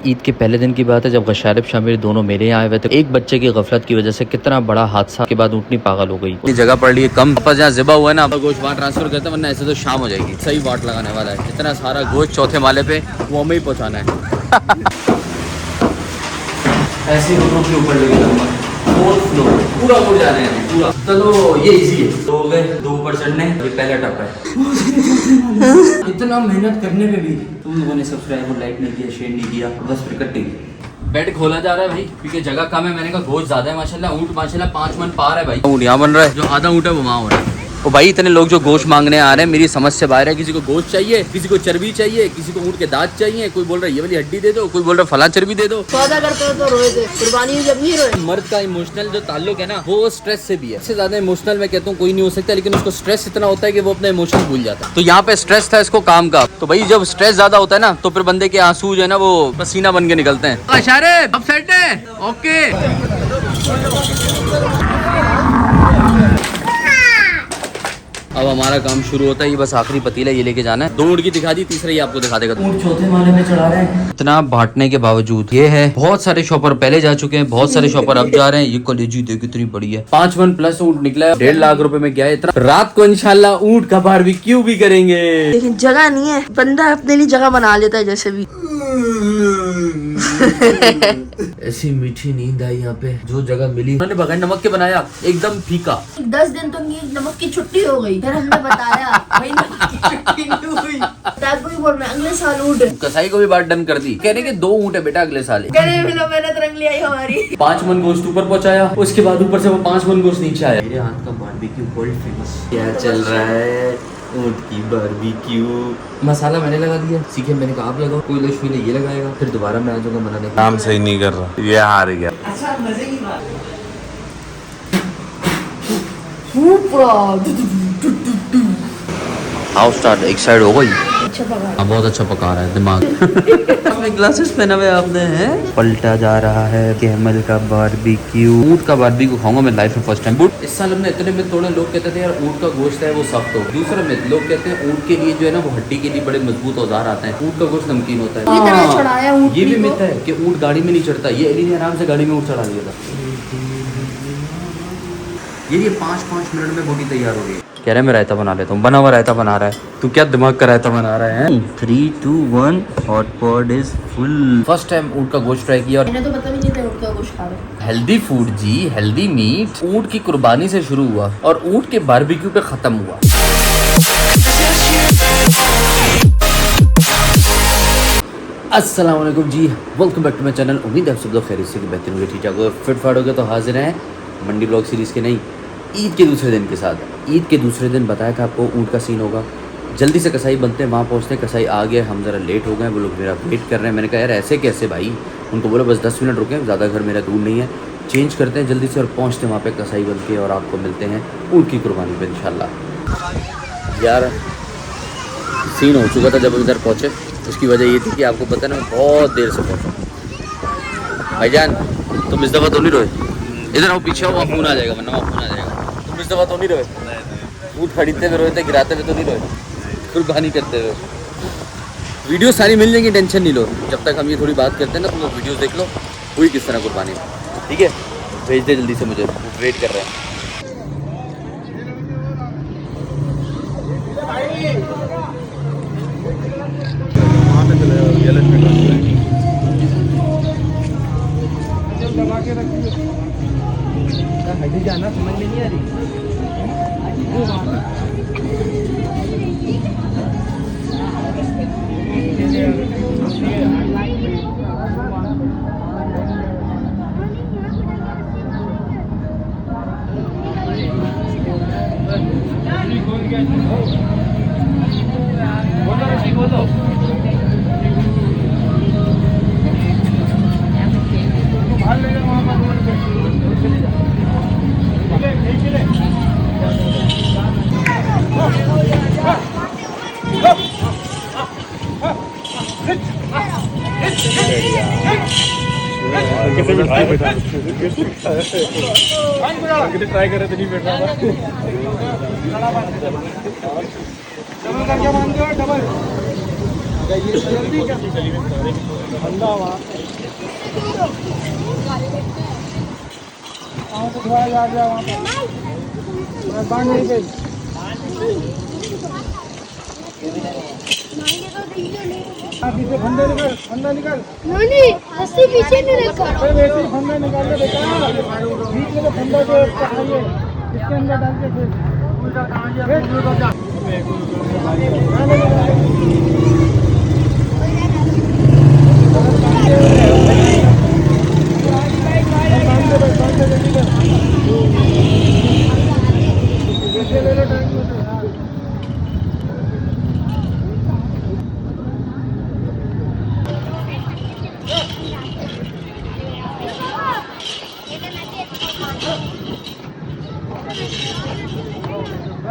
ईद के पहले दिन की बात है जब गशारिब शामिर दोनों मेरे यहाँ आए हुए थे। एक बच्चे की गफलत की वजह से कितना बड़ा हादसा के बाद ऊँटनी पागल हो गई। इतनी जगह पड़ रही है कम, पापा जहाँ ज़िबा हुआ है ना गोश्त वहाँ ट्रांसफर करते हैं, वरना ऐसे तो शाम हो जाएगी। सही वाट लगाने वाला है, इतना सारा गोश्त चौथे माले पे वो हमें ही पहुँचाना है। ऐसे रोडों के ऊपर लेके जाऊंगा, पूरा उड़ जा रहे हैं पूरा। चलो ये इजी है, दो हो गए, दो ऊपर चढ़ने, ये पहला टप है। इतना मेहनत करने में भी तुम लोगों ने सब्सक्राइब और लाइक नहीं किया, शेयर नहीं किया, बस फिर कट्टी। बेड खोला जा रहा है भाई क्योंकि जगह कम है। मैंने कहा गोश्त ज्यादा है माशाल्लाह, ऊँट माशाल्लाह 5 मन पार है भाई। ऊँट यहाँ बन रहा है, जो आधा ऊँट है वो वहाँ हो रहा है। ओ भाई इतने लोग जो गोश्त मांगने आ रहे हैं, मेरी समझ से बाहर है। किसी को गोश्त चाहिए, किसी को चर्बी चाहिए, किसी को ऊँट के दांत चाहिए, कोई बोल रहा है ये वाली हड्डी दे दो, कोई बोल रहा है फला चर्बी दे दो। सौदा करते तो रोए थे, कुर्बानी जब नहीं रोए। मर्द का इमोशनल जो ताल्लुक है ना वो स्ट्रेस से भी है। इससे ज्यादा इमोशनल मैं कहता हूँ कोई नहीं हो सकता, लेकिन उसको स्ट्रेस इतना होता है कि वो अपना इमोशन भूल जाता है। तो यहाँ पे स्ट्रेस था इसको काम का। तो भाई जब स्ट्रेस ज्यादा होता है ना तो फिर बंदे के आंसू जो है ना वो पसीना बन के निकलते हैं। अशारे अब सेट है, ओके। अब हमारा काम शुरू होता है। ये बस आखिरी पतीला ये लेके जाना है। 2 ऊँट की दिखा दी, तीसरा ये आपको दिखा देगा। ऊँट चौथे माले में चढ़ा रहे हैं। इतना बांटने के बावजूद ये है, बहुत सारे शॉपर पहले जा चुके हैं, बहुत सारे शॉपर अब जा रहे हैं। ये कलेजी देखो कितनी बड़ी है। 5 मन प्लस ऊँट निकला है, 1.5 लाख रुपए में गया है। इतना रात को इंशाल्लाह ऊँट का बारबेक्यू भी करेंगे। लेकिन जगह नहीं है, बंदा अपने लिए जगह बना लेता है जैसे भी। ऐसी मीठी नींद आई यहाँ पे, जो जगह मिली उन्होंने बगैर नमक के बनाया, एकदम फीका। 10 दिन तो नमक की छुट्टी हो गई, फिर हमने बताया भाई नमक की छुट्टी नहीं हुई। कोई बोल रहा है अगले साल ऊँट। कसाई को भी बात डन कर दी, कह रहे कि 2 ऊँट है बेटा अगले साल। मेहनत रंग ली आई हमारी। 5 मन गोश्त ऊपर पहुंचाया, उसके बाद ऊपर से वो 5 मन गोश्त नीचे आया। मेरे हाथ का बारबेक्यू वर्ल्ड फेमस। क्या चल रहा है? ऊँट की बारबेक्यू। मसाला मैंने लगा दिया, सीखे मैंने कहा आप लगाओ, कोई लक्ष्मी ने ये लगाएगा, फिर दोबारा मैं आ जाऊंगा बनाने। काम सही नहीं कर रहा, ये हार गया। अच्छा मजे की बात हाउ स्टार्ट एक साइड हो गई। अच्छा पका, बहुत अच्छा पका रहा है दिमाग। ग्लासेस पहना हुए आपने हैं। पलटा जा रहा है कैमल का बारबेक्यू। ऊँट का बारबेक्यू खाऊंगा मैं लाइफ में फर्स्ट टाइम। इस साल हमने इतने में तोड़े। लोग कहते थे यार ऊँट का गोश्त है वो सख्त हो। दूसरा में लोग कहते हैं ऊँट के लिए जो है ना वो हड्डी के लिए बड़े मजबूत औजार आते हैं। ऊँट का गोश्त नमकीन होता है। ये भी मिथ है कि ऊँट गाड़ी में नहीं चढ़ता। ये एली ने आराम से गाड़ी में ऊँट चढ़ा दिया था। ये 5-5 मिनट में बोटी तैयार हो गई। कह रहे मैं रायता बना लेता हूँ, बना हुआ रायता बना रहा है। तू क्या दिमाग का रायता बना रहा है? 3, 2, 1 hot pot is full. First time ऊँट का गोश्त ट्राई किया और मैंने तो पता भी नहीं था ऊँट का गोश्त खा रहे। हेल्दी फूड जी, हेल्दी मीट। ऊँट की कुर्बानी से शुरू हुआ और ऊँट के बारबेक्यू पे खत्म हुआ। अस्सलाम वालेकुम जी, welcome back to my channel. उम्मीद है आप सब लोग खैरियत से बेहतरीन होंगे, ठीक ठाक होंगे, फिट फाट होंगे। तो हाजिर हैं मंडी ब्लॉग सीरीज़ के नहीं ईद के दूसरे दिन के साथ। ईद के दूसरे दिन बताया था आपको ऊँट का सीन होगा। जल्दी से कसाई बनते हैं, वहाँ पहुँचते हैं। कसाई आ गए, हम ज़रा लेट हो गए, वो लोग मेरा वेट कर रहे हैं। मैंने कहा यार ऐसे कैसे भाई? उनको बोला बस 10 मिनट रुके, ज़्यादा घर मेरा दूर नहीं है, चेंज करते हैं जल्दी से और पहुँचते हैं वहाँ पे कसाई बन के और आपको मिलते हैं ऊँट की कुर्बानी पे इंशाल्लाह। यार सीन हो चुका था जब इधर पहुँचे। उसकी वजह ये थी कि आपको पता है ना मैं बहुत देर से पहुँचा। भाईजान तुम इस दफ़ा तो नहीं रोए? इधर आओ, पीछे आओ, वहाँ फ़ोन आ जाएगा, वरना वहाँ फ़ोन आ जाएगा। तुम इस दफ़ा तो नहीं रोए? ऊँट खरीदते हुए रोए थे, गिराते हुए तो नहीं रोए? कुर्बानी करते हुए। वीडियो सारी मिल जाएंगी, टेंशन नहीं लो। जब तक हम ये थोड़ी बात करते हैं ना तुम लोग वीडियोज़ देख लो हुई किस तरह कुर्बानी, ठीक है? भेज दे जल्दी से, मुझे वेट कर रहे हैं। जाना समझ में नहीं आ रही। ट्राई करे तो नहीं बैठ रहा था। डबल करके मान दो, डबल नहीं रस्सी पीछे नहीं रखा फंदा निकाल के बेटा बीच में फंदा जो चाहिए इसके अंदर डाल के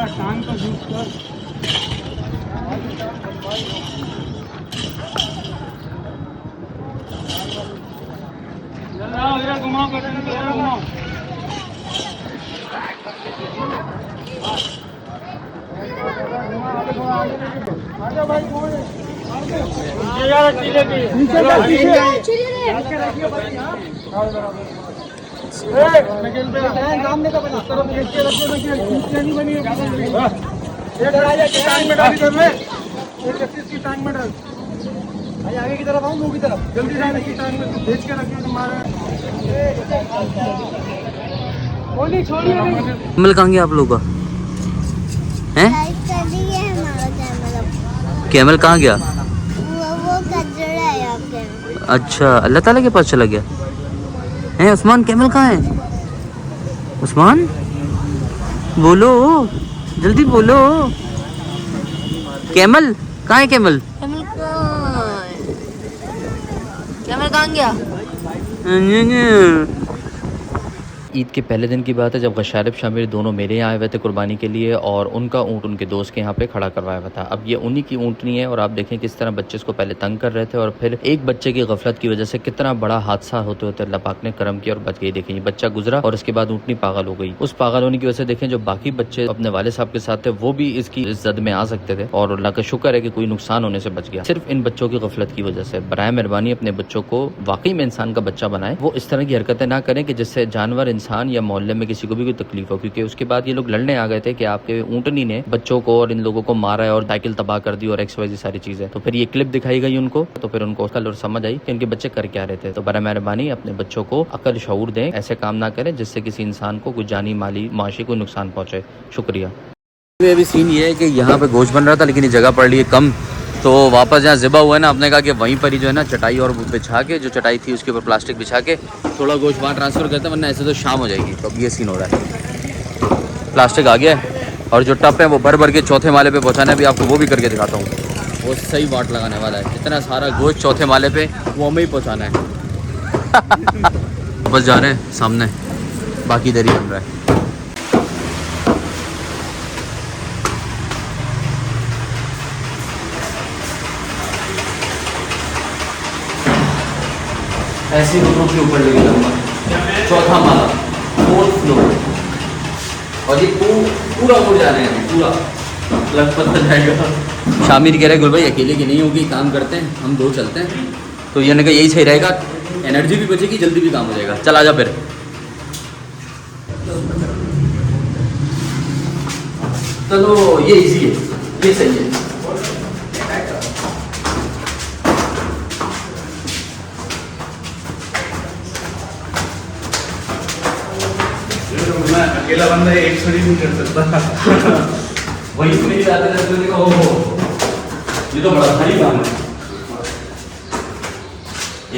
टांग को यूज कर घुमाओ घुमाओ आगे भाई सामने का बना तरफ देख के रखिए नहीं बनी एक राजा की टांग में डाल इधर में एक की टांग में डाल भाई आगे की तरफ आऊं मुंह की तरफ जल्दी जाने की टांग में भेज के रखिए तुम्हारा ओली छोड़िए नहीं कैमल कहाँ गया आप लोगों का हैं? कैमल कहाँ गया? वो कचरा है आपके अच्छा अल्लाह ताला के पास चला गया हैं? उस्मान कैमल कहाँ है? उस्मान बोलो जल्दी बोलो कैमल कहाँ है? कैमल कहाँ गया? ईद के पहले दिन की बात है जब गशारिब शामिर दोनों मेरे यहाँ आए हुए थे कुर्बानी के लिए और उनका ऊँट उनके दोस्त के यहाँ पे खड़ा करवाया हुआ था। अब ये उन्हीं की ऊँटनी है और आप देखें किस तरह बच्चे इसको पहले तंग कर रहे थे और फिर एक बच्चे की गफलत की वजह से कितना बड़ा हादसा होते होते अल्लाह पाक ने करम किया और बच गई। देखें ये बच्चा गुजरा और उसके बाद ऊँटनी पागल हो गई। उस पागल होने की वजह से देखें जो बाकी बच्चे अपने वाले साहब के साथ थे वो भी इसकी जद में आ सकते थे और अल्लाह का शुक्र है कि कोई नुकसान होने से बच गया सिर्फ इन बच्चों की गफलत की वजह से। बराए मेहरबानी अपने बच्चों को वाकई में इंसान का बच्चा बनाए, वो इस तरह की हरकतें ना करें कि जिससे जानवर इंसान या मोहल्ले में किसी को भी कोई तकलीफ हो, क्योंकि उसके बाद ये लोग लड़ने आ गए थे कि आपके ऊँटनी ने बच्चों को और इन लोगों को मारा है और साइकिल तबाह कर दी और XYZ सारी चीजें। तो फिर ये क्लिप दिखाई गई उनको, तो फिर उनको कल और समझ आई कि उनके बच्चे कर क्या रहे थे। तो बड़ा मेहरबानी अपने बच्चों को अकल शऊर दें, ऐसे काम ना करें जिससे किसी इंसान को कोई जानी माली माशी को नुकसान पहुंचे। शुक्रिया। अभी सीन ये है कि यहाँ पे गोश्त बन रहा था लेकिन ये जगह पड़ रही है कम, तो वापस जहाँ ज़िबा हुआ है ना आपने कहा कि वहीं पर ही जो है ना चटाई और बिछा के जो चटाई थी उसके ऊपर प्लास्टिक बिछा के थोड़ा गोश्त वहाँ ट्रांसफ़र करते हैं, वरना ऐसे तो शाम हो जाएगी। तो अब ये सीन हो रहा है, प्लास्टिक आ गया है और जो टप है वो भर भर के चौथे माले पे पहुँचाना है। अभी आपको वो भी करके दिखाता हूँ, वो सही वाट लगाने वाला है। इतना सारा गोश्त चौथे माले पे वो हमें ही पहुँचाना है। बस जा रहे हैं सामने, बाकी देरी बन रहा है। ऐसे घुटनों के ऊपर लेके जाऊंगा, चौथा माला 4th फ्लोर, और ये पूरा उड़ जाने हैं, पूरा लगभग हो जाएगा। शामिर कह रहे गुल भाई अकेले की नहीं होगी, काम करते हैं हम दो चलते हैं। तो ये कहा यही सही रहेगा, एनर्जी भी बचेगी, जल्दी भी काम हो जाएगा। चल आजा फिर। चलो ये इजी है, ये सही है। मैं अकेला बंदा एक छड़ी नहीं कर सकता। वही तो मेरी बात है, ओहो ये तो बड़ा भारी काम है।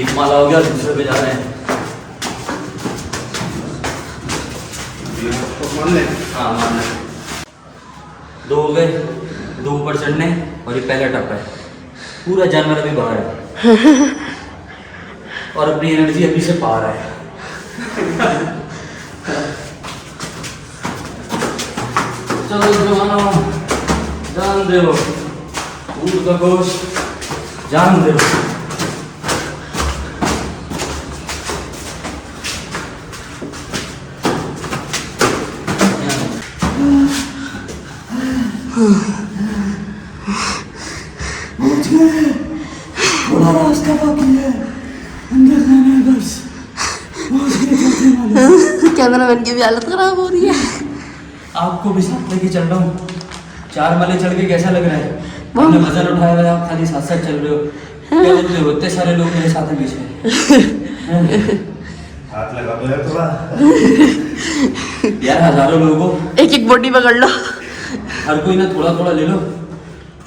एक माला हो गया, दूसरे पे जा रहे हैं। मान ले, हाँ मान ले। 2 हो गए, 2 ऊपर चढ़ने और ये पहला टप है। पूरा जानवर अभी बाहर है और अपनी एनर्जी अभी से पा रहा है। चलो जवानो जान दो, ऊँट का गोश्त जान दो। थोड़ा रास्ता बाकी है, अंदर जाना है बस। कैमरामैन की भी हालत खराब हो रही है। आपको भी साथ लेके चल रहा हूँ। 4 मले चढ़ के कैसा लग रहा है? हमने वजन उठाया हुआ है, आप खाली साथ साथ चल रहे हो। क्या बोलते हो? इतने सारे लोग मेरे साथ हैं पीछे। हाथ लगा दो यार थोड़ा। यार हजारों लोगों को एक एक बॉडी पकड़ लो। हर कोई ना थोड़ा थोड़ा ले लो,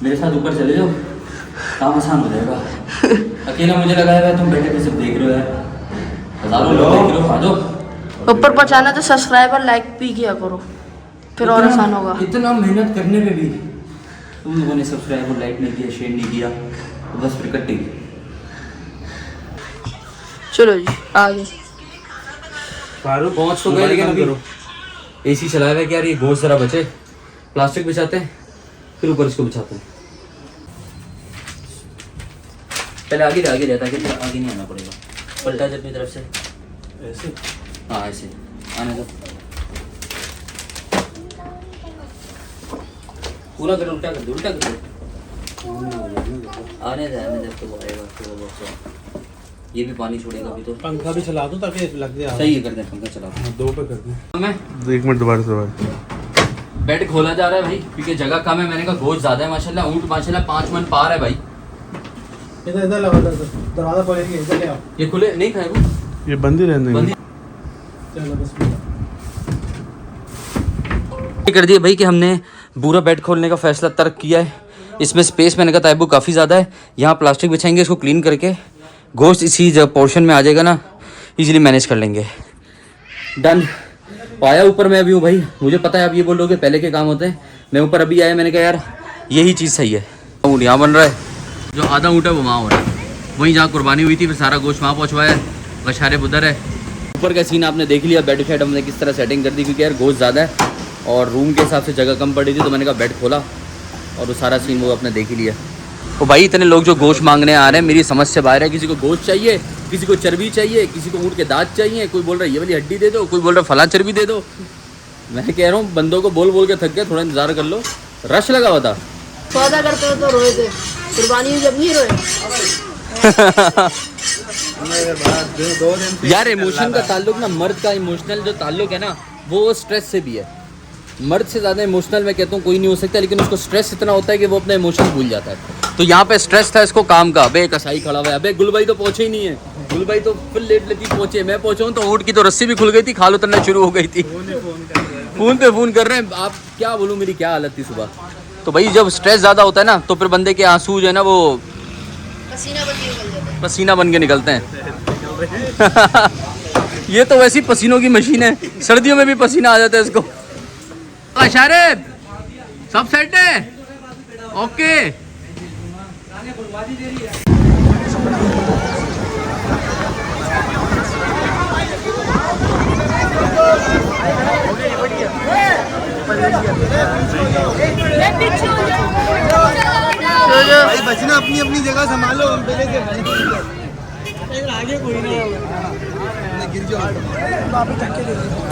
मेरे साथ ऊपर चले जाओ, काम आसान हो जाएगा। अकेला मुझे लगाया हुआ है, तुम बैठे सब देख रहे हो यार। हजारों लोग देख रहे हो, खा जाओ। ऊपर पहुंचाना तो सब्सक्राइबर लाइक भी किया करो, फिर और आसान होगा। इतना मेहनत करने में भी तुम लोगों ने सब्सक्राइब और लाइक नहीं किया, शेयर नहीं किया, तो बस फिर कट्टी। चलो जी आगे। पहुंच तो गए, लेकिन अभी एसी चलाया हुआ है कि यार ये गोश्त जरा बचे। प्लास्टिक बिछाते हैं, फिर ऊपर इसको बिछाते हैं। पहले आगे रहता है कि आगे नहीं आना पड़ेगा। पलटा जब अपनी तरफ से ऐसे, हाँ ऐसे आने दो। पूरा कर, उल्टा कर दो, उल्टा कर दो। आने दे तो वो आएगा थोड़ा बहुत। ये भी पानी छोड़ेगा अभी तो। पंखा भी चला दो ताकि लग जाए। सही है, कर दे पंखा चला दो। 2 पे कर दो। मैं 1 मिनट दोबारा से बेड खोला जा रहा है भाई, क्योंकि जगह कम है। मैंने कहा गोश्त ज्यादा है माशाल्लाह। ऊँट माशाल्लाह 5 मन पार है भाई। इधर लगा दरवाजा खोलेंगे, इधर ले आओ। ये खुले नहीं खाए वो ये बंद ही रहने बंद चलो बस कर दिया भाई कि हमने पूरा बेड खोलने का फैसला तर्क किया है। इसमें स्पेस मैंने कहा ताइबू काफ़ी ज़्यादा है। यहाँ प्लास्टिक बिछाएंगे, इसको क्लीन करके गोश्त इसी जब पोर्शन में आ जाएगा ना, इजीली मैनेज कर लेंगे। डन। पाया ऊपर मैं अभी हूँ भाई। मुझे पता है आप ये बोल रहे हो कि पहले के काम होते हैं। मैं ऊपर अभी आया, मैंने कहा यार यही चीज़ सही है। ऊँट यहाँ बन रहा है, जो आधा ऊँट है वो वहाँ हो रहा है। वहीं जहाँ कुर्बानी हुई थी फिर सारा गोश्त वहाँ पहुँचवाया है। बशारे उधर है। ऊपर का सीन आपने देख लिया। बेड शेड हमने किस तरह सेटिंग कर दी, क्योंकि यार गोश्त ज़्यादा है और रूम के हिसाब से जगह कम पड़ी थी, तो मैंने कहा बेड खोला और वो सारा सीन वो आपने देख ही लिया। तो भाई इतने लोग जो गोश्त मांगने आ रहे हैं, मेरी समझ से बाहर है। किसी को गोश्त चाहिए, किसी को चर्बी चाहिए, किसी को ऊँट के दांत चाहिए, कोई बोल रहा है ये वाली हड्डी दे दो, कोई बोल रहा है फला चर्बी दे दो। मैं कह रहा हूँ बंदों को बोल बोल के थक गया, थोड़ा इंतजार कर लो। रश लगा हुआ था। सौदा करते हो तो रोए थे, कुर्बानी जब नहीं रोए। यार इमोशन का ताल्लुक ना, मर्द का इमोशनल जो ताल्लुक है ना, वो स्ट्रेस से भी है। मर्द से ज़्यादा इमोशनल मैं कहता हूँ कोई नहीं हो सकता, लेकिन उसको स्ट्रेस इतना होता है कि वो अपना इमोशन भूल जाता है। तो यहाँ पे स्ट्रेस था इसको काम का। अबे कसाई खड़ा हुआ है, अबे गुल भाई तो पहुँचे ही नहीं है। गुल भाई तो फिर लेट लेती पहुँचे, मैं पहुँचा हूँ तो ऊँट की तो रस्सी भी खुल गई थी, खाल उतरना शुरू हो गई थी। फ़ोन पे फ़ोन कर रहे हैं। आप क्या बोलूँ, मेरी क्या हालत थी सुबह। तो भाई जब स्ट्रेस ज़्यादा होता है ना, तो फिर बंदे के आंसू जो है ना वो पसीना बन के निकलते हैं। ये तो वैसी पसीनों की मशीन है, सर्दियों में भी पसीना आ जाता है इसको। अशारे सब सेट है, ओके। भाई बचना, अपनी अपनी जगह संभालो। हम पहले से आगे कोई नहीं गिर जाओ। वापस धक्के दे रोड पे।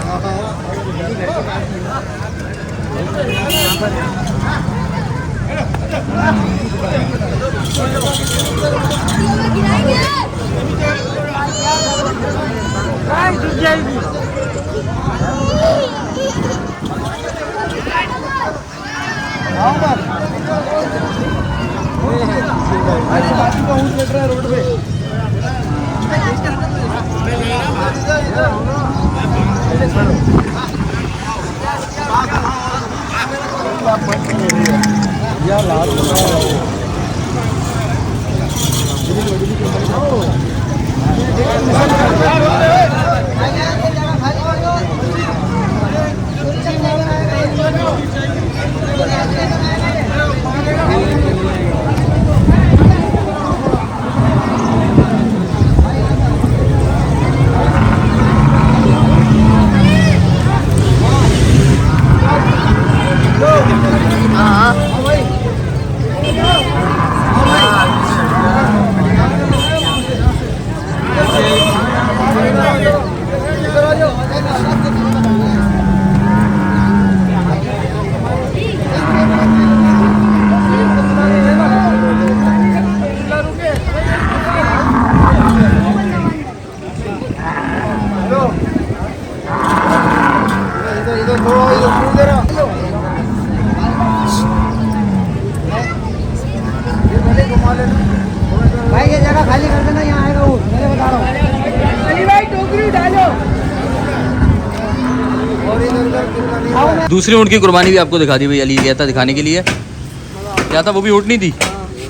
दूसरी ऊँट की कुर्बानी भी आपको दिखा दी भाई, अली गया था दिखाने के लिए। क्या था वो भी ऊँट नहीं थी।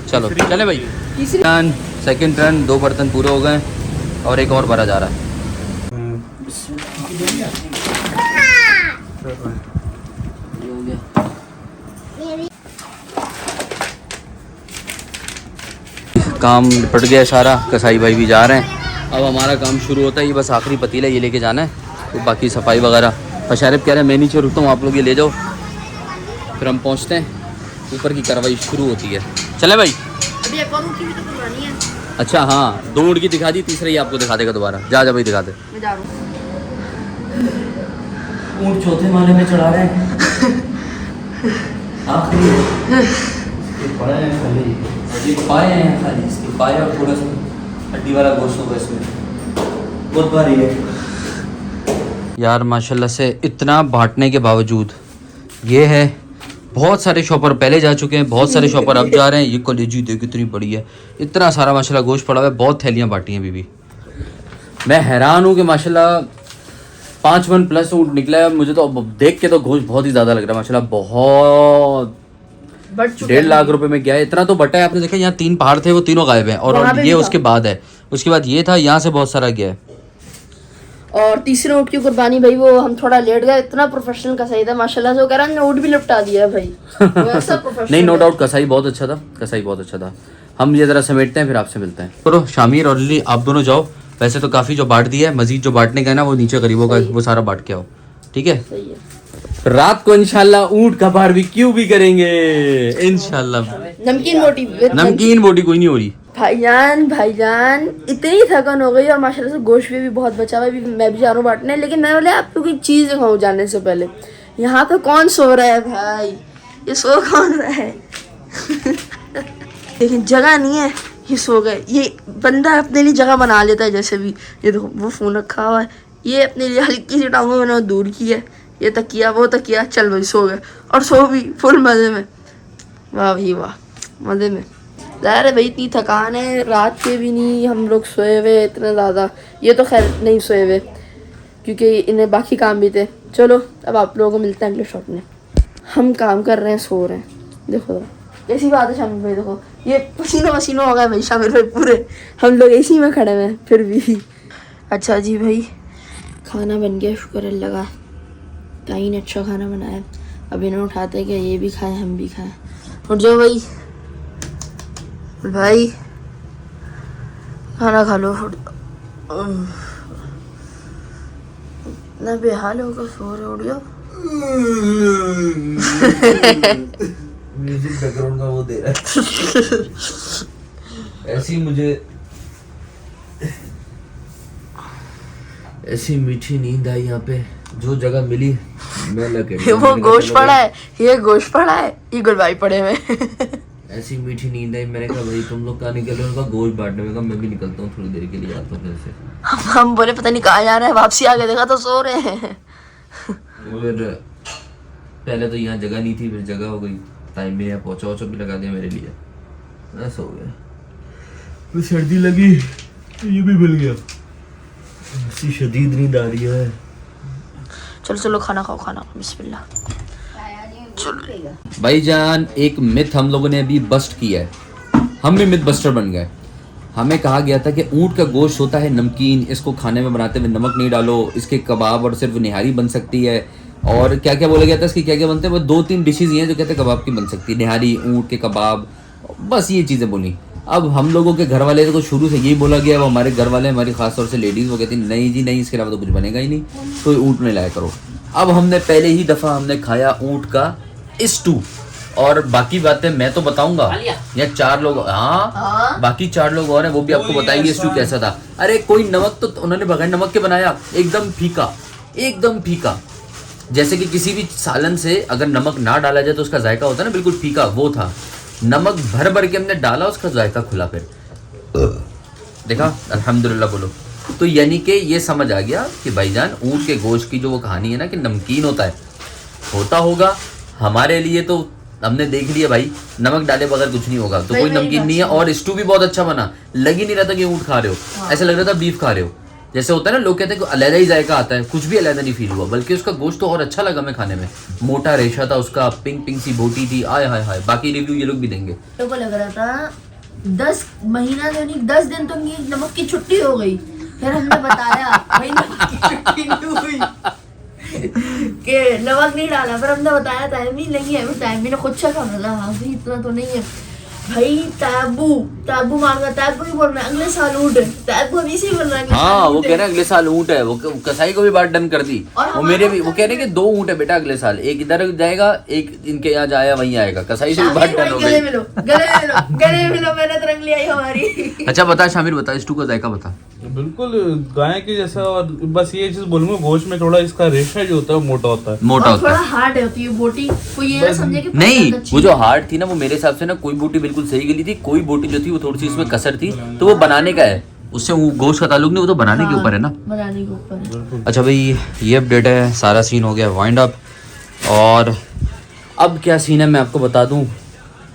चलो चले भाई। टर्न, सेकंड टर्न, 2 बर्तन पूरे हो गए और एक और भरा जा रहा है। काम निपट गया सारा, कसाई भाई भी जा रहे हैं। अब हमारा काम शुरू होता है, ये बस आखिरी पतीला ये लेके जाना है, तो बाकी सफाई वगैरह फशारब कह रहे हैं मैं नीचे रुकता हूँ, आप लोग ये ले जाओ, फिर हम पहुँचते हैं, ऊपर की कार्रवाई शुरू होती है। चले भाई। अभी एक और ऊँट की भी तो कुर्बानी है। अच्छा हाँ, 2 ऊँट की दिखा दी, तीसरा ही आपको दिखा देगा दोबारा। जा भाई दिखा दे। मैं जा रहा हूँ। ऊँट चौथे माले में चढ़ा रहे हैं। आखिरी पाए हैं खाली, इसके पाए और थोड़ा सा हड्डी वाला गोश्त होगा इसमें, बहुत भारी है यार। माशाल्लाह से इतना बांटने के बावजूद ये है, बहुत सारे शॉपर पहले जा चुके हैं, बहुत सारे शॉपर अब जा रहे हैं। ये कलेजी देख कितनी बड़ी है, इतना सारा माशाल्लाह गोश्त पड़ा हुआ है, बहुत थैलियाँ बांटी हैं बीबी। मैं हैरान हूँ कि माशाल्लाह 5 मन प्लस ऊँट निकला है। मुझे तो देख के तो गोश्त बहुत ही ज़्यादा लग रहा है माशाल्लाह, बहुत 1.5 लाख रुपए में गया है। इतना तो बटा है, आपने देखा यहाँ 3 पहाड़ थे वो तीनों गायब हैं, और ये उसके बाद है, उसके बाद ये था, यहाँ से बहुत सारा गया है। और तीसरे ऊँट की कुर्बानी भाई, वो हम थोड़ा लेट गए, इतना प्रोफेशनल कसाई था माशाल्लाह से, वो कह रहा है ऊँट भी लिपटा दिया भाई। वैसा प्रोफेशनल नहीं, नो डाउट कसाई बहुत अच्छा था, कसाई बहुत अच्छा था। हम ये जरा समेटते हैं, फिर आपसे मिलते हैं। चलो शामिर और अली आप दोनों जाओ, वैसे तो काफी जो बांट दिया है, मजीद जो बांटने का है ना वो नीचे गरीबों का वो सारा बांट के आओ, ठीक है। सही है। रात को इंशाल्लाह ऊँट का बारबेक्यू भी करेंगे इंशाल्लाह। नमकीन रोटी, नमकीन बोटी कोई नहीं हो रही। भाईजान इतनी थकन हो गई, और माशाल्लाह से गोश्त भी बहुत बचा हुआ है। मैं भी जा रहा हूँ बांटने, लेकिन मैं बोले आपको कोई चीज़ दिखाऊँ जाने से पहले। यहाँ तो कौन सो रहा है भाई, ये सो कौन रहा है? लेकिन जगह नहीं है, ये सो गए। ये बंदा अपने लिए जगह बना लेता है जैसे भी। ये देखो वो फ़ोन रखा हुआ है, ये अपने लिए हल्की सी टांगों मैंने दूर की है, ये तकिया वो तकिया, चल भाई सो गए, और सो भी फुल मज़े में। वाह भाई वाह, मज़े में। ज़ाहिर है भाई इतनी थकान है, रात के भी नहीं हम लोग सोए हुए इतना ज़्यादा। ये तो खैर नहीं सोए हुए क्योंकि इन्हें बाकी काम भी थे। चलो अब आप लोगों को मिलते हैं अगले शॉट में। हम काम कर रहे हैं, सो रहे हैं। देखो कैसी बात है शामिर भाई, देखो ये पसीनों हो गए भाई शामिर भाई पूरे, हम लोग एसी में खड़े हुए हैं फिर भी। अच्छा जी भाई, खाना बन गया, शुक्र अल्लाह का। ताई ने अच्छा खाना बनाया। अब इन्हें उठाते हैं कि ये भी खाएं हम भी खाएं। उठ जाओ भाई, भाई खाना खा लो। इतना बेहाल होकर सो रहे, उठ जाओ। म्यूजिक बैकग्राउंड का वो दे रहा है। ऐसी मुझे ऐसी मीठी नींद आई यहाँ पे, जो जगह मिली मैं लगे। वो गोश्त पड़ा है, ये गोश्त पड़ा है, ये गुलवाई पड़े हुए। ऐसी मीठी नींद आई, मैंने कहा भाई तुम लोग कहाँ निकल रहे हो? उनका गोश्त बांटने में, कहा मैं भी निकलता हूँ थोड़ी देर के लिए, आता हूँ फिर से। हम बोले पता नहीं कहाँ जा रहे हैं, वापसी आके देखा तो सो रहे हैं। फिर पहले तो यहाँ जगह नहीं थी, फिर जगह हो गई, टाइम भी यहाँ पहुँचा भी लगा दिया मेरे लिए, ऐसा हो गया। फिर सर्दी लगी, ये भी मिल गया, ऐसी शदीद नींद आ रही है। चलो चलो खाना खाओ, खाना खाओ, बिस्मिल्लाह। भाईजान एक मिथ हम लोगों ने अभी बस्ट किया है, हम भी मिथ बस्टर बन गए। हमें कहा गया था कि ऊँट का गोश्त होता है नमकीन, इसको खाने में बनाते हुए नमक नहीं डालो, इसके कबाब और सिर्फ निहारी बन सकती है, और क्या क्या बोला गया था इसकी क्या क्या बनते हैं, वो 2-3 डिशेज हैं जो कहते हैं कबाब की बन सकती है, निहारी, ऊँट के कबाब, बस ये चीज़ें बोली। अब हम लोगों के घर वाले को शुरू से यही बोला गया, वो हमारे घर वाले, हमारी खासतौर से लेडीज़, वो कहती नहीं जी नहीं, इसके अलावा तो कुछ बनेगा ही नहीं, तो ऊँट नहीं लाया करो। अब हमने पहले ही दफ़ा हमने खाया ऊँट का स्टू, और बाकी बातें मैं तो बताऊंगा, या 4 लोग, हाँ बाकी 4 लोग और हैं, वो भी आपको बताएंगे स्टू कैसा था। अरे कोई नमक तो उन्होंने बगैर नमक के बनाया, एकदम फीका, एकदम फीका, जैसे कि किसी भी सालन से अगर नमक ना डाला जाए तो उसका जायका होता है ना, बिल्कुल फीका वो था। नमक भर भर के हमने डाला, उसका जायका खुला, फिर देखा अल्हम्दुलिल्लाह बोलो। तो यानी कि ये समझ आ गया कि भाईजान ऊँट के गोश्त की जो वो कहानी है ना कि नमकीन होता होगा, हमारे लिए तो हमने देख लिया भाई, नमक डाले बगैर कुछ नहीं होगा, तो कोई नमकीन नहीं है। और स्टू भी बहुत अच्छा बना, लग ही नहीं रहा था कि ऊँट खा रहे हो, ऐसा लग रहा था बीफ खा रहे हो। जैसे होता है ना, लोग कहते हैं कि अलग ही जायका आता है, कुछ भी अलग नहीं फील हुआ, बल्कि उसका गोश्त तो और अच्छा लगा मैं खाने में। मोटा रेशा था उसका, पिंक पिंक सी बोटी थी, आय हाय हाय। बाकी रिव्यू ये लोग भी देंगे। तो को लग रहा था 10 महीना तो नहीं 10 दिन तो उनकी नमक की छुट्टी हो गई। फिर हमने बताया भाई नमक की छुट्टी नहीं हुई कि नमक नहीं डाला। फिर हमने बताया टाइम ही नहीं है, टाइम भी ने खुद चखा, मतलब हाँ भाई इतना तो नहीं है भाई। ताबू मांगा, ताबू ही बोल रहे हैं अगले साल ऊँट है, ताबू अभी से बोल रहा है हाँ, वो कह रहे हैं अगले साल ऊँट है। वो कसाई को भी बात डन कर दी। और वो मेरे भी, वो कह रहे हैं कि 2 ऊँट है बेटा अगले साल, एक इधर जाएगा, एक इनके यहाँ जाया वहीं आएगा। कसाई से भी बात डन हो गले गई। मिलो, गले मिलो, मेहनत रंग लिया हमारी। अच्छा बता शामिर, बता स्टू का जायका बता। बिल्कुल गाय की जैसा, और बस ये चीज बोलूंगा, गोश्त में थोड़ा इसका रेशा जो होता है वो मोटा होता है। मोटा और होता थोड़ा है हार्ड है होती है बोटी, कोई ये ना समझे कि नहीं, पसंद अच्छी वो जो है। हार्ड थी ना, वो मेरे हिसाब से ना कोई बोटी बिल्कुल सही गली थी, कोई बोटी जो थी वो थोड़ी सी इसमें कसर थी, तो वो बनाने का है, उससे वो गोश्त का ताल्लुक नहीं, वो तो बनाने के ऊपर है ना। बनाने के ऊपर है। अच्छा भाई, ये अपडेट है, सारा सीन हो गया वाइंड अप। और अब क्या सीन है मैं आपको बता दूं।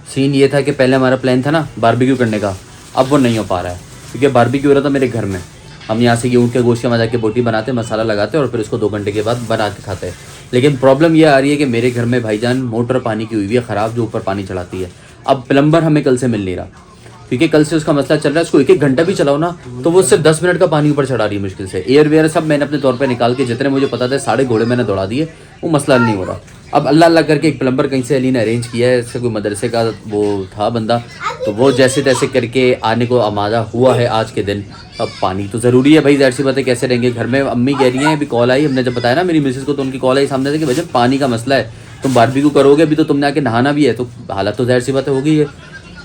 सीन ये था कि पहले हमारा प्लान था ना बारबेक्यू करने का, अब वो नहीं हो पा रहा है क्योंकि बारबेक्यू हो रहा था मेरे घर में। हम यहाँ से ये ऊँट के गोश्त के मजा के बोटी बनाते, मसाला लगाते और फिर उसको 2 घंटे के बाद बना के खाते हैं। लेकिन प्रॉब्लम ये आ रही है कि मेरे घर में भाईजान मोटर पानी की हुई है ख़राब, जो ऊपर पानी चढ़ाती है। अब प्लम्बर हमें कल से मिल नहीं रहा क्योंकि कल से उसका मसला चल रहा है। उसको 1-1 घंटा भी चलाओ ना तो वो सिर्फ 10 मिनट का पानी ऊपर चढ़ा रही है मुश्किल से। एयर वेयर सब मैंने अपने तौर पे निकाल के जितने मुझे पता था 6 घोड़े मैंने दौड़ा दिए, वो मसला नहीं हो रहा। अब अल्लाह अल्लाह करके एक प्लम्बर कहीं से अली ने अरेंज किया है, इससे कोई मदरसे का वो था बंदा, तो वो जैसे तैसे करके आने को आमादा हुआ है आज के दिन। अब पानी तो ज़रूरी है भाई, ज़ाहिर सी बात है, कैसे रहेंगे घर में। अम्मी कह रही हैं, अभी कॉल आई, हमने जब बताया ना मेरी मिसेस को, तो उनकी कॉल आई सामने से कि भाई पानी का मसला है, तुम बारबेक्यू करोगे अभी तो तुमने आके नहाना भी है, तो हालत तो ज़ाहिर सी बात हो गई है।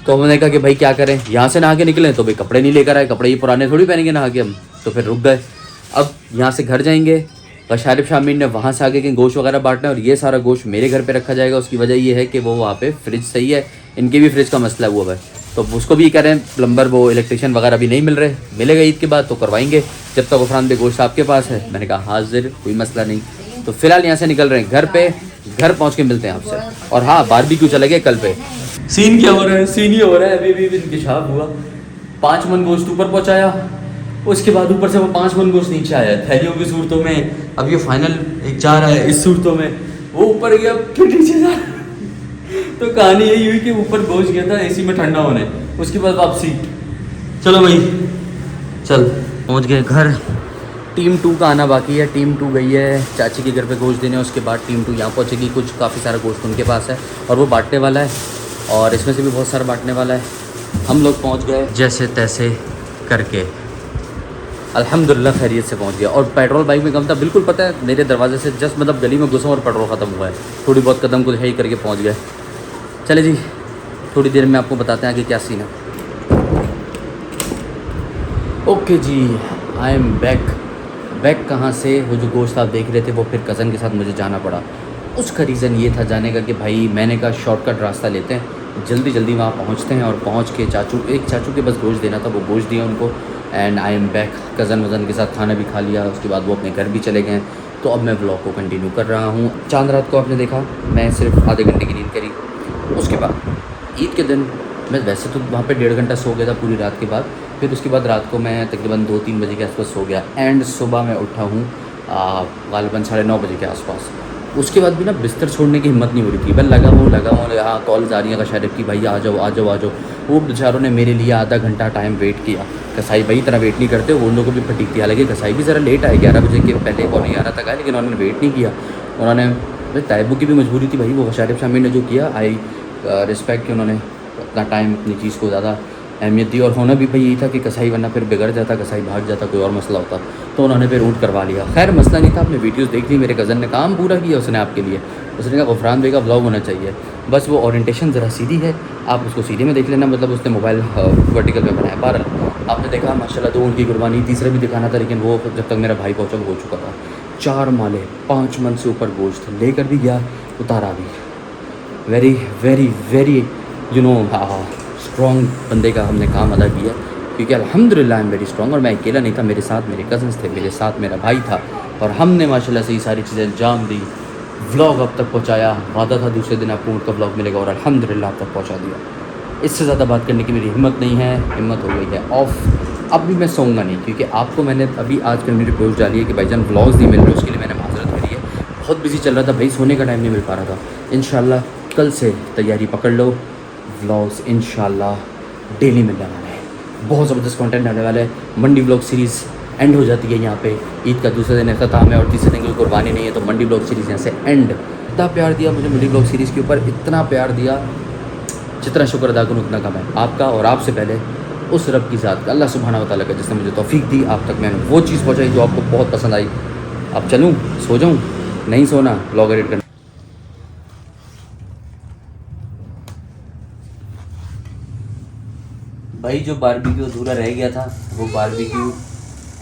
तो हमने कहा कि भाई क्या करें, यहाँ से नहा के निकले तो भाई कपड़े नहीं लेकर आए, कपड़े ये पुराने थोड़ी पहनेंगे नहा के हम, तो फिर रुक गए। अब यहाँ से घर जाएंगे, शारिफ शामिर ने वहाँ से आगे के गोश्त वगैरह बांटना है और ये सारा गोश्त मेरे घर पे रखा जाएगा। उसकी वजह ये है कि वो वहाँ पे फ्रिज सही है, इनके भी फ्रिज का मसला हुआ है, तो उसको भी कह रहे हैं प्लम्बर, वो इलेक्ट्रिशियन वगैरह भी नहीं मिल रहे, मिलेगा ईद के बाद तो करवाएंगे। जब तक गफरान बे गोश्त आपके पास है, मैंने कहा हाजिर, कोई मसला नहीं। तो फिलहाल यहाँ से निकल रहे हैं घर पे, घर पहुँच के मिलते हैं आपसे। और हाँ, बारबेक्यू चले गए कल पे। सीन क्या हो रहा है, सीन ये हो रहा है, अभी भी इंकशाफ हुआ, 5 मन गोश्त ऊपर पहुँचाया, उसके बाद ऊपर से वो 5 मन गोश्त नीचे आया थैलियों की सूरतों में। अब ये फाइनल एक जा रहा है इस सूरतों में, वो ऊपर गया फिर नीचे जा तो कहानी यही हुई कि ऊपर गोश्त गया था एसी में ठंडा होने, उसके बाद वापसी। चलो भाई चल, पहुंच गए घर। टीम 2 का आना बाकी है। टीम 2 गई है चाची के घर पे गोश्त देने, उसके बाद टीम 2 यहाँ पहुँचेगी। कुछ काफ़ी सारा गोश्त उनके पास है और वो बांटने वाला है, और इसमें से भी बहुत सारा बांटने वाला है। हम लोग पहुँच गए जैसे तैसे करके, अल्हम्दुलिल्लाह खैरियत से पहुंच गया। और पेट्रोल बाइक में कम था, बिल्कुल पता है, मेरे दरवाजे से जस्ट मतलब गली में घुसा और पेट्रोल ख़त्म हुआ है। थोड़ी बहुत कदम कुछ है ही करके पहुंच गए। चले जी, थोड़ी देर में आपको बताते हैं कि क्या सीन है। ओके जी, आई एम बैक कहाँ से, वो जो गोश्त आप देख रहे थे वो फिर कज़न के साथ मुझे जाना पड़ा। उसका रीज़न ये था जाने का कि भाई मैंने कहा शॉर्टकट रास्ता लेते हैं, जल्दी वहाँ पहुँचते हैं। और पहुँच के एक चाचू के बस गोश्त देना था, वो गोश्त दिया उनको। And I am back, cousin वज़न के साथ खाना भी खा लिया, उसके बाद वो अपने घर भी चले गए। तो अब मैं ब्लॉग को कंटिन्यू कर रहा हूँ। चांद रात को आपने देखा, मैं सिर्फ आधे घंटे की नींद करी। उसके बाद ईद के दिन मैं वैसे तो वहाँ पे 1.5 घंटा सो गया था पूरी रात के बाद। फिर उसके बाद रात को मैं तकरीबन 2-3 बजे के आसपास सो गया। एंड सुबह मैं उठा हूँ गालिबन 9:30 बजे के आसपास। उसके बाद भी ना बिस्तर छोड़ने की हिम्मत नहीं हो रही थी। मैं लगा हूँ हाँ, कॉल्स आ रही हैं शायद कि भाई आ जाओ। वो बेचारों ने मेरे लिए आधा घंटा टाइम वेट किया। कसाई भाई इतना वेट नहीं करते, वो उन लोगों को भी फटीक थी। हालांकि कसाई भी ज़रा लेट आए, 11 बजे के पहले 11:15 तक आए, लेकिन उन्होंने वेट नहीं किया। उन्होंने ताइबू की भी मजबूरी थी भाई, वो शारिफ शामिर ने जो किया, आई रिस्पेक्ट कि उन्होंने अपना टाइम अपनी चीज़ को ज़्यादा अहमियत दी। और होना भी भाई यही था कि कसाई वरना फिर बिगड़ जाता, कसाई भाग जाता, कोई और मसला होता। तो उन्होंने फिर ऊँट करवा लिया। खैर मसला नहीं था, आपने वीडियोस देख ली, मेरे कज़न ने काम पूरा किया उसने आपके लिए। उसने कहा गफरान भाई का व्लॉग होना चाहिए, बस वो ओरिएंटेशन ज़रा सीधी है, आप उसको सीधे में देख लेना। मतलब उसने मोबाइल वर्टिकल पे बनाया। बहरहाल आपने देखा माशाल्लाह 2 ऊँट की कुर्बानी, तीसरा भी दिखाना था, लेकिन वो जब तक मेरा भाई पहुँचा वो हो चुका था। 4 माले 5 मन से ऊपर गोश्त लेकर भी गया, उतारा भी। वेरी वेरी वेरी स्ट्रॉन्ग बंदे का हमने काम अदा किया, क्योंकि अल्हम्दुलिल्लाह आई एम वेरी स्ट्रॉन्ग। और मैं अकेला नहीं था, मेरे साथ मेरे कज़न्स थे, मेरे साथ मेरा भाई था, और हमने माशाल्लाह से ये सारी चीज़ें अंजाम दी। व्लॉग अब तक पहुँचाया, वादा था दूसरे दिन आपको ऊँट का व्लॉग मिलेगा, और अल्हम्दुलिल्लाह अब तक पहुँचा दिया। इससे ज़्यादा बात करने की मेरी हिम्मत नहीं है, हिम्मत हो गई है ऑफ। अब भी मैं सोऊंगा नहीं, क्योंकि आपको मैंने अभी आज कम्युनिटी पोस्ट डाली है कि भाईजान व्लॉग्स नहीं मिल रहे, उसके लिए मैंने माजरत करी है। बहुत बिजी चल रहा था भाई, सोने का टाइम नहीं मिल पा रहा था। इंशाल्लाह कल से तैयारी पकड़ लो, व्लॉग्स इंशाल्लाह डेली मिलने वाले हैं। बहुत ज़बरदस्त कंटेंट आने वाला है। मंडी व्लॉग सीरीज़ एंड हो जाती है यहाँ पे। ईद का दूसरे दिन अख्ताम है और तीसरे दिन कोई कुर्बानी नहीं है, तो मंडी व्लॉग सीरीज़ यहाँ से एंड। इतना प्यार दिया मुझे मंडी व्लॉग सीरीज़ के ऊपर, इतना प्यार दिया, जितना शुक्र अदा करूँ उतना कम है। आपका और आपसे पहले उस रब की ज़ात का, अल्लाह सुब्हानहू व तआला का, जिसने मुझे तौफीक दी आप तक मैंने वो चीज़ पहुँचाई जो आपको बहुत पसंद आई। अब चलूँ, सो जाऊँ? नहीं सोना, व्लॉग एडिट करना। भाई जो बारबेक्यू अधूरा रह गया था वो बारबेक्यू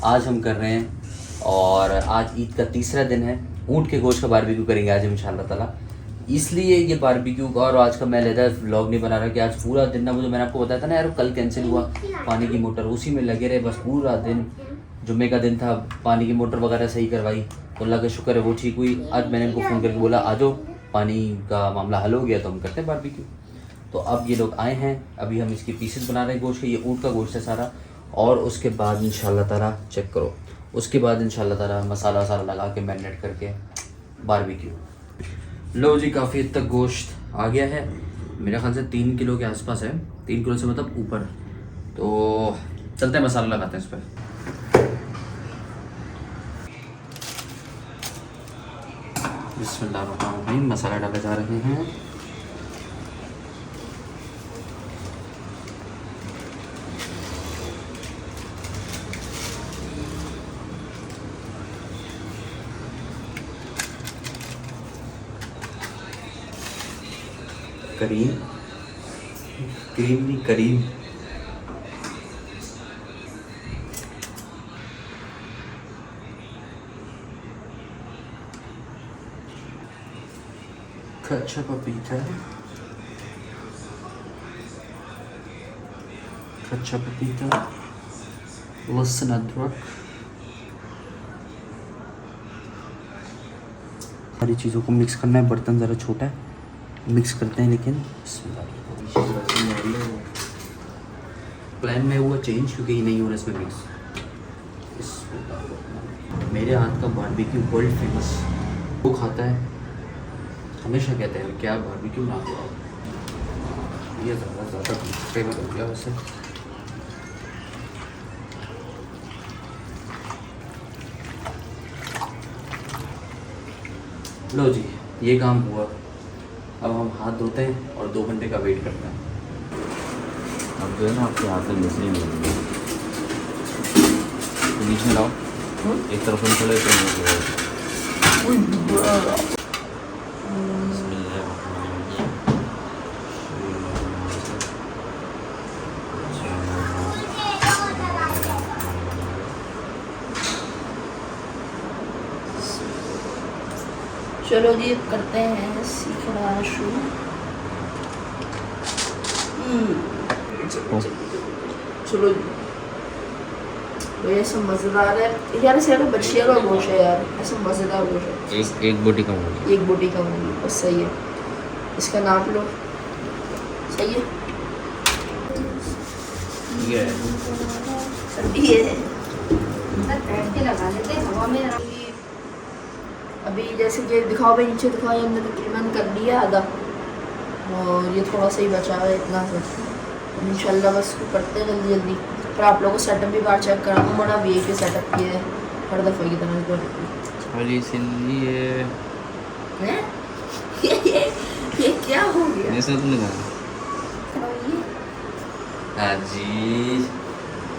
आज हम कर रहे हैं, और आज ईद का तीसरा दिन है। ऊँट के गोश्त का बारबेक्यू करेंगे आज इंशाल्लाह ताला। इसलिए ये बारबेक्यू का, और आज का मैं लेता व्लॉग नहीं बना रहा कि आज पूरा दिन ना, मुझे मैंने आपको बताया था ना यार, कल कैंसिल हुआ, पानी की मोटर उसी में लगे रहे बस पूरा दिन। जुम्मे का दिन था, पानी की मोटर वगैरह सही करवाई, तो अल्लाह का शुक्र है वो ठीक हुई। आज मैंने इनको फ़ोन करके बोला आ जाओ, पानी का मामला हल हो गया तो हम करते हैं बारबेक्यू। तो अब ये लोग आए हैं, अभी हम इसके पीसेस बना रहे हैं गोश्त के। ये ऊँट का गोश्त है सारा, और उसके बाद इंशाल्लाह ताला चेक करो, उसके बाद इंशाल्लाह ताला मसाला वसाला लगा के मैरिनेट करके बारबेक्यू। लो जी, काफ़ी हद तक गोश्त आ गया है, मेरे ख्याल से 3 किलो के आसपास है, 3 किलो से मतलब ऊपर। तो चलते हैं मसाला लगाते हैं इस पर। बिस्मिल्लाहिर्रहमानिर्रहीम, मसाला डाले जा रहे हैं। करीम, क्रीम नहीं करीम। कच्चा पपीता, कच्चा पपीता, लहसुन अदरक, सारी चीज़ों को मिक्स करना है। बर्तन ज़रा छोटा है, मिक्स करते हैं, लेकिन प्लान में हुआ चेंज क्योंकि ये नहीं हो रहा इसमें मिक्स। मेरे हाथ का बारबेक्यू वर्ल्ड फेमस, वो खाता है हमेशा कहते हैं क्या बारबेक्यू ना खाओ, ये ज़्यादा फेमस हो गया वैसे। लो जी, ये काम हुआ। अब हम हाथ धोते हैं और 2 घंटे का वेट करते हैं। अब जो है ना आपके हाथ में मिसरी मिलेंगे, तो बीच में लाओ, एक तरफ में चलो, एक तरफ चलो जी करते हैं सीखना शुरू। चलो जी, ये ऐसा मज़ेदार है यार, ऐसे बछिया का गोश्त है यार, ऐसा मज़ेदार गोश्त है। एक बोटी कम होगी, एक बोटी कम होगी बस, सही है। इसका नाप लो, सही है। ये ठंडी है। लगा लेते हैं हवा में। अभी जैसे कि दिखाओ भाई, नीचे दिखाओ, ये हमने तकरीबन कर दिया आधा, और ये थोड़ा सा ही बचा है इतना सा। इंशाल्लाह बस को करते हैं जल्दी जल्दी। और आप लोगों को सेटअप भी बाहर चेक करा, बड़ा वीआईपी के सेटअप किया है हर दफ़ा की तरह। वाली सिंधी है, ये क्या हो गया? ऐसा तुमने कहा हाँ जी,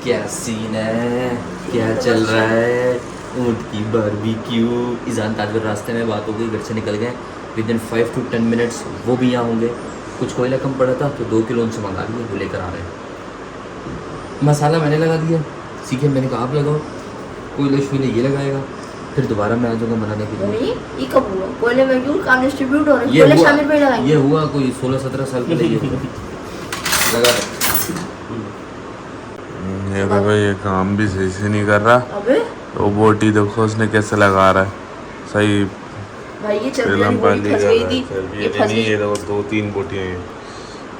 क्या सीन है, क्या चल रहा है? ऊँट की बारबेक्यू। ईजान ताजवर रास्ते में बात हो गई, घर से निकल गए, विद इन 5 to 10 मिनट्स वो भी यहाँ होंगे। कुछ कोयला कम पड़ा था तो 2 किलो उनसे मंगा लिए, वो लेकर आ रहे हैं। मसाला मैंने लगा दिया, सीखे मैंने कहा आप लगाओ, कोयला शुले ये लगाएगा, फिर दोबारा मैं आ जाऊँगा बनाने के लिए। ये कब हुआ? कोयले में क्यों काम डिस्ट्रीब्यूट हो रहा है? कोयले शामिल पे लगाएंगे। ये हुआ कोई 16-17 साल पहले ये हुआ। लगा रहे। ये देखो, ये काम भी सही से नहीं कर रहा। अबे वो बोटी देखो उसने कैसे लगा रहा है, सही भाई ये चल रही फिल्म है, वाली फंस कर गई रहा थी, है। ये फंस नहीं, गई। ये देखो 2-3 बोटियाँ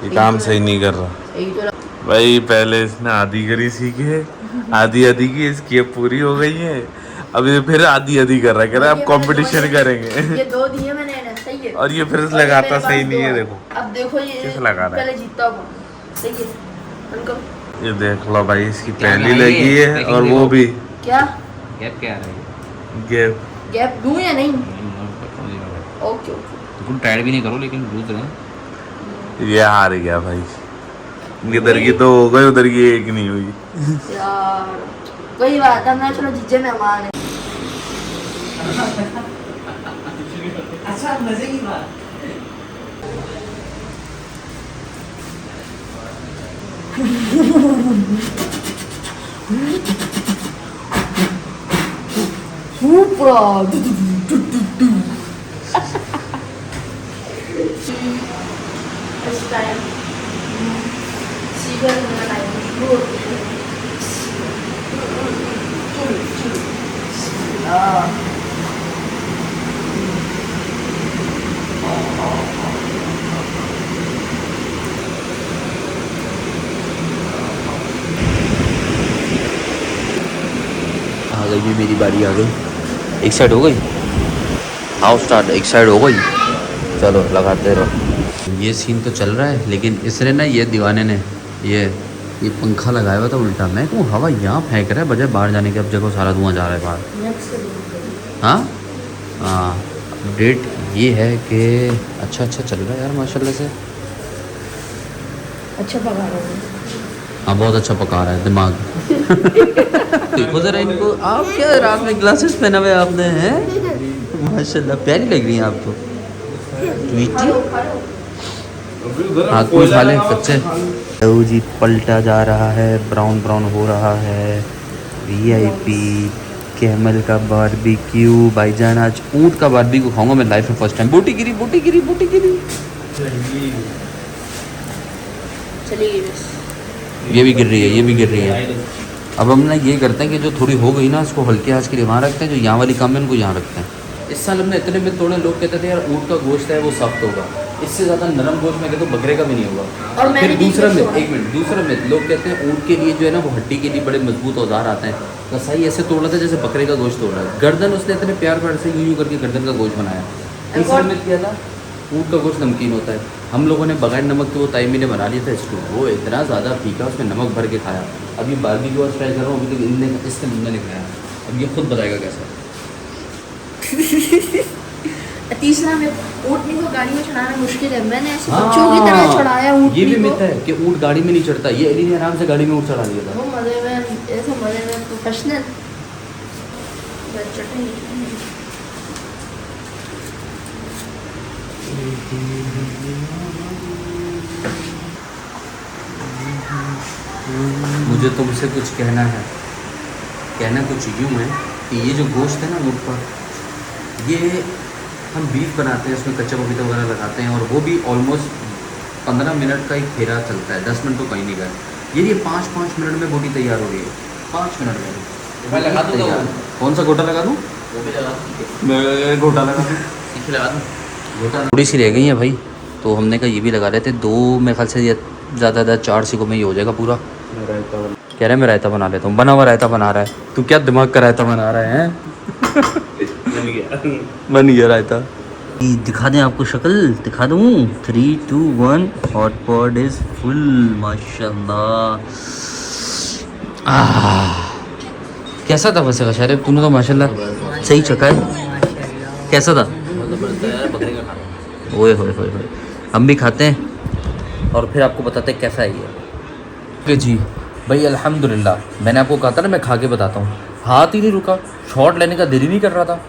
ये काम सही नहीं कर रहा यही तो भाई। पहले इसने आधी करी सीखी है, आधी आधी की इसकी अब पूरी हो गई है, अब ये फिर आधी आधी कर रहा है, कह रहा है अब कंपटीशन करेंगे। ये 2 दिए मैंने ना, सही है। और ये फिर और लगाता मेरे पास सही 2 नहीं है, हैं। देखो अब देखो ये कैसे लगा रहा है। पहले जीतता हुआ, सही है उनको। ये देख लो भाई, इसकी क्या पहली लगाई लगी है? है लेकिन और वो देखो। भी क्या गैप क्या आ रहा है? गैप। गैप दूं या नहीं? तो ओके ओके। तुम टाइट भी नहीं करो, लेकिन लूज रहे। ये हार गया भाई। इधर की तो हो गई, उधर की एक नहीं हुई। यार कोई बात है ना, चलो जीजे मेहमान है। अच्छा मजे की बात। इस टाइम सीरियल में टाइम शुरू होती है। आ गई भी मेरी बारी, आ गई। एक साइड हो गई, हाउ स्टार्ट, एक साइड हो गई। चलो लगाते रहो। ये सीन तो चल रहा है, लेकिन इसने ना, ये दीवाने ने ये पंखा लगाया हुआ था उल्टा। मैं कहूँ हवा यहाँ फेंक रहा है बजाय बाहर जाने के। अब देखो सारा धुआं जा रहा है बाहर। हाँ हाँ, अपडेट ये है कि अच्छा चल रहा है यार माशाल्लाह से। अच्छा पका रहा हूँ। हाँ बहुत अच्छा पका रहा है दिमाग। देखो जरा इनको, आप क्या रात में ग्लासेस पहना हुए आपने हैं? माशाल्लाह प्यारी लग रही हैं आप तो। स्वीटी हाँ कोई खा ले बच्चे। ओ जी पलटा जा रहा है, ब्राउन ब्राउन हो रहा है। VIP कैमल का बारबेक्यू। भाईजान आज ऊँट का बारबेक्यू खाऊंगा मैं लाइफ में फर्स्ट टाइम। बोटी गिरी बोटी गिरी बोटी गिरी। चलिए बस। ये भी गिर रही है, ये भी गिर रही है। अब हम ना ये करते हैं कि जो थोड़ी हो गई ना, उसको हल्के आँच के लिए वहाँ रखते हैं, जो यहाँ वाली काम है उनको यहाँ रखते हैं। इस साल हमने इतने में तोड़े, लोग कहते थे यार ऊँट का गोश्त है वो सख्त होगा, इससे ज़्यादा नरम गोश्त मैं कहता हूँ बकरे का भी नहीं होगा। और मैंने फिर दूसरा भी मिथ, सुना। एक मिनट, दूसरा मिथ, लोग कहते हैं ऊँट के लिए जो है ना वो हड्डी के लिए बड़े मजबूत औजार आते हैं। कसाई ऐसे तोड़ रहा था जैसे बकरे का गोश्त तोड़ रहा है। गर्दन उसने इतने प्यार प्यार से यूँ करके गर्दन का गोश्त बनाया। तीसरा मिथ क्या था, ऊँट का गोश्त नमकीन होता है। हम लोगों ने बगैर नमक के वो ताइमी ने बना लिया था इसको, वो इतना ज़्यादा फीका, उसमें नमक भर के खाया। अब ये बारबेक्यू ट्राई कर रहा हूँ, अभी तक इनने इसने मुन्ना नहीं खाया। अब ये खुद बताएगा कैसा। तीसरा में ऊँटनी को गाड़ी में चढ़ाना मुश्किल है। मैंने ऐसे हाँ, बच्चों की तरह चढ़ाया ऊँटनी ये भी को। मिथ है कि ऊँट गाड़ी में नहीं चढ़ता। ये एली ने आराम से गाड़ी में ऊँट चढ़ा लिया था। वो मजे में, ऐसे मजे में प्रोफेशनल। मुझे तुमसे कुछ कहना है। कहना कुछ यूँ है कि ये जो गोश्त है ना ऊँट का, ये हम बीफ बनाते हैं, उसमें कच्चा पपीता वगैरह लगाते हैं, और वो भी ऑलमोस्ट 15 मिनट का एक फेरा चलता है, 10 मिनट तो कहीं नहीं गए। ये 5-5 मिनट में बोटी तैयार हो रही है, 5 मिनट में। मैं लगा दूँ तैयार। कौन सा गोटा लगा दूँ? वो भी लगा दूँ। मैं गोटा लगा दूँ। इसे लगा दूँ। गोटा थोड़ी सी रह गई है भाई, तो हमने कहा ये भी लगा लेते। 2 मेरे ख्याल से ज़्यादा 4 सिक्कों में ये हो जाएगा पूरा। कह रहा है मैं रायता बना लेता हूँ। बना हुआ रायता बना रहा है। तू क्या दिमाग का रायता बना रहा है? बन गया रायता। दिखा दें आपको शक्ल, दिखा दूँ। 3, 2, 1 हॉट पॉट इज फुल माशाल्लाह। कैसा था वैसे कशारे? तूने तो माशाल्लाह सही चखा है। कैसा था? बकरे का खाना। ओए होए होए होए। हम भी खाते हैं और फिर आपको बताते हैं कैसा है ये। ओके जी भाई अल्हम्दुलिल्लाह। मैंने आपको कहा था ना मैं खा के बताता हूँ। हाथ ही नहीं रुका, शॉट लेने का दिल ही नहीं कर रहा था।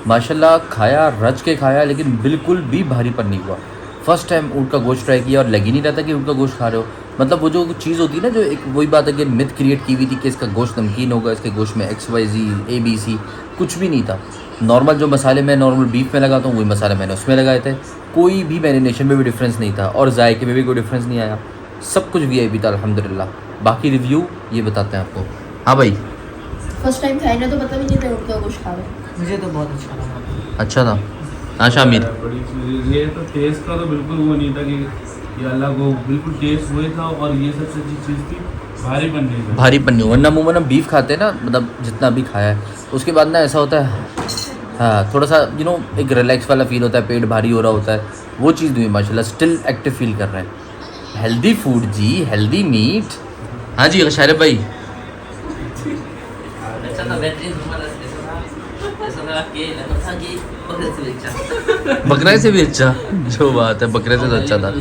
माशाल्लाह खाया, रज के खाया, लेकिन बिल्कुल भी भारीपन नहीं हुआ। फर्स्ट टाइम ऊँट का गोश्त ट्राई किया और लग ही नहीं रहा था कि ऊँट का गोश्त खा रहे हो। मतलब वो जो चीज़ होती है ना, जो एक वही बात है कि मिथ क्रिएट की हुई थी कि इसका गोश्त नमकीन होगा, इसके गोश्त में XYZ ABC, कुछ भी नहीं था। नॉर्मल जो मसाले मैं नॉर्मल बीफ में लगाता हूँ वही मसाले मैंने उसमें लगाए थे। कोई भी मैरिनेशन में भी डिफरेंस नहीं था और जायके में भी कोई डिफरेंस नहीं आया। सब कुछ VIP था अल्हम्दुलिल्लाह। बाकी रिव्यू ये बताते हैं आपको। हाँ भाई फर्स्ट टाइम खाया ना, तो पता भी नहीं था ऊँट का गोश्त खा रहे। मुझे तो बहुत अच्छा लगा। अच्छा था। हाँ शामिर। बड़ी चीज़ ये तो टेस्ट का तो बिल्कुल वो नहीं था कि ये अलग वो बिल्कुल टेस्ट वही था और ये सबसे अच्छी चीज़ थी भारीपन नहीं था। भारीपन नहीं, वरना मुँह में ना बीफ खाते हैं ना, मतलब जितना भी खाया है उसके बाद ना ऐसा होता है, हाँ थोड़ा सा एक रिलैक्स वाला फील होता है, पेट भारी हो रहा होता है, वो चीज़ नहीं हुई माशाल्लाह, स्टिल एक्टिव फील कर रहे हैं। हेल्दी फूड जी, हेल्दी मीट। हाँ जी शारिब भाई, बकरे से भी अच्छा, जो बात है बकरे से तो अच्छा था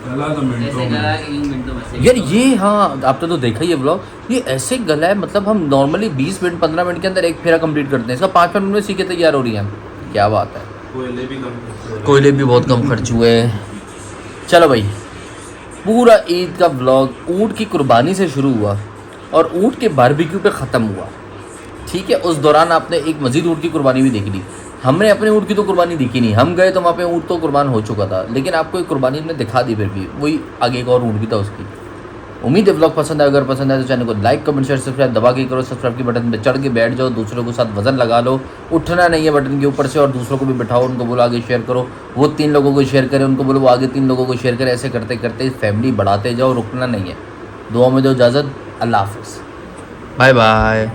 गला तो मिनटों में। यार। ये हाँ आपने तो देखा ही है व्लॉग, ये ऐसे गला है, मतलब हम नॉर्मली 20 मिनट 15 मिनट के अंदर एक फेरा कंप्लीट करते हैं, इसका 5 मिनट में सीखे तैयार हो रही है। क्या बात है, कोयले भी बहुत कम खर्च हुए। चलो भाई, पूरा ईद का व्लॉग ऊँट की कुर्बानी से शुरू हुआ और ऊँट के बारबेक्यू पे ख़त्म हुआ, ठीक है। उस दौरान आपने एक मज़ीद ऊँट की कुर्बानी भी देख ली। हमने अपने ऊँट की तो कुर्बानी देखी नहीं, हम गए तो वहाँ पे ऊँट तो कुर्बान हो चुका था, लेकिन आपको एक कुर्बानी हमने दिखा दी, फिर भी वही आगे का और ऊँट भी था उसकी। उम्मीद है व्लॉग पसंद आए, अगर पसंद आए तो चैनल को लाइक कमेंट शेयर सब्सक्राइब दबा के करो, सब्सक्राइब के बटन पे चढ़ के बैठ जाओ, दूसरों के साथ वजन लगा लो, उठना नहीं है बटन के ऊपर से, और दूसरों को भी बिठाओ, उनको बोलो आगे शेयर करो, वो 3 लोगों को शेयर करें, उनको बोलो वो आगे 3 लोगों को शेयर करें, ऐसे करते करते फैमिली बढ़ाते जाओ, रुकना नहीं है। दुआ में दो इजाज़त, अल्लाह हाफ़िज़, बाय बाय।